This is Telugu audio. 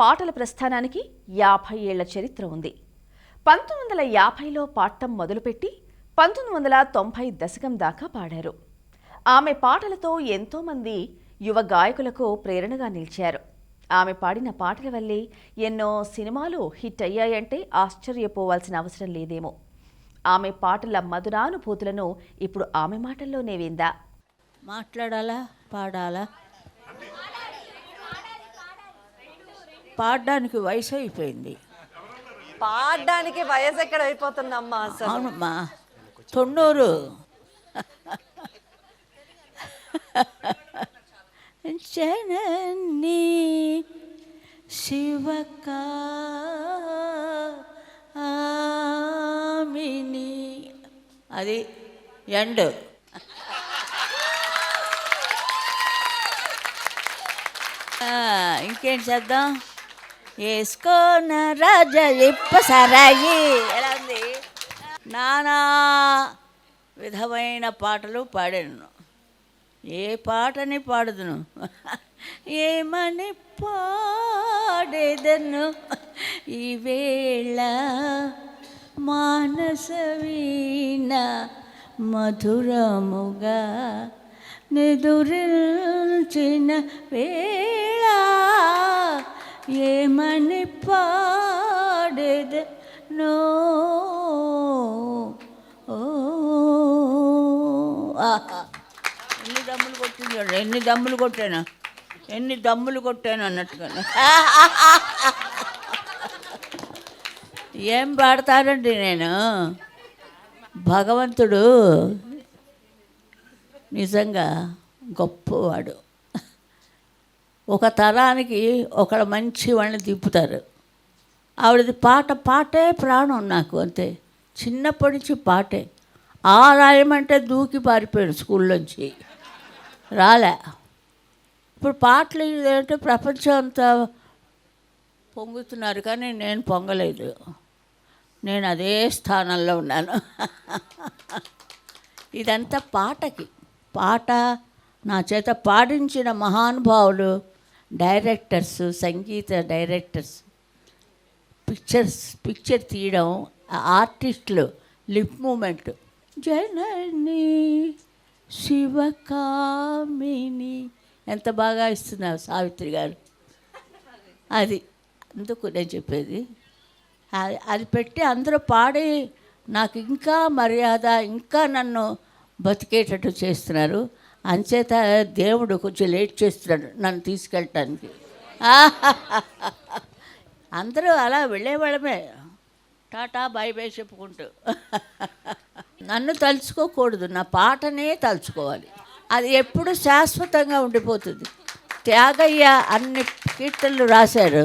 పాటల ప్రస్థానానికి 50 ఏళ్ల చరిత్ర ఉంది. 1950లో పాడటం మొదలుపెట్టి 1990 దశకం దాకా పాడారు. ఆమె పాటలతో ఎంతోమంది యువ గాయకులకు ప్రేరణగా నిలిచారు. ఆమె పాడిన పాటల వల్లే ఎన్నో సినిమాలు హిట్ అయ్యాయంటే ఆశ్చర్యపోవాల్సిన అవసరం లేదేమో. ఆమె పాటల మధురానుభూతులను ఇప్పుడు ఆమె మాటల్లోనే విందా. మాట్లాడాలా పాడాలా? పాడడానికి వయసు అయిపోయింది. పాడడానికి వయసు ఎక్కడ అయిపోతుందమ్మా అసలు? అవునమ్మా, 90. జనని శివకామిని అది ఎండ్. ఇంకేం చేద్దాం? వేసుకోన రాజ ఇప్ప సరాయి ఎలా ఉంది? నానా విధమైన పాటలు పాడాను. ఏ పాటని పాడదును, ఏమని పాడేదను ఈవేళ మానస వీణ మధురముగా నిదురించిన వేళ ఏమని పాడేదను. ఎన్ని దమ్ములు కొట్టాను అన్నట్టుగా. ఏం పాడతానండి నేను. భగవంతుడు నిజంగా గొప్పవాడు. ఒక తరానికి ఒకళ్ళ మంచి వాళ్ళని తిప్పుతారు. ఆవిడది పాటే ప్రాణం నాకు. అంతే, చిన్నప్పటి నుంచి పాటే. రాయమంటే దూకి పారిపోయాడు స్కూల్లోంచి, రాలే. ఇప్పుడు పాటలు ఏంటంటే ప్రపంచం అంతా పొంగుతున్నారు, కానీ నేను పొంగలేదు. నేను అదే స్థానంలో ఉన్నాను. ఇదంతా పాటకి. పాట నా చేత పాడించిన మహానుభావులు, డైరెక్టర్స్, సంగీత డైరెక్టర్స్, పిక్చర్ తీయడం, ఆర్టిస్టులు, లిప్ మూమెంట్. జనని శివకామిని ఎంత బాగా ఇస్తున్నారు సావిత్రి గారు. అది అందుకు నేను చెప్పేది. అది పెట్టి అందరూ పాడి నాకు ఇంకా మర్యాద, ఇంకా నన్ను బతికేటట్టు చేస్తున్నారు. అంచేత దేవుడు కొంచెం లేట్ చేస్తున్నాడు నన్ను తీసుకెళ్ళటానికి. అందరూ అలా వెళ్ళేవాళ్ళమే, టాటా బై బై చెప్పుకుంటూ. నన్ను తలుచుకోకూడదు, నా పాటనే తలుచుకోవాలి. అది ఎప్పుడు శాశ్వతంగా ఉండిపోతుంది. త్యాగయ్య అన్ని కీర్తనలు రాశారు.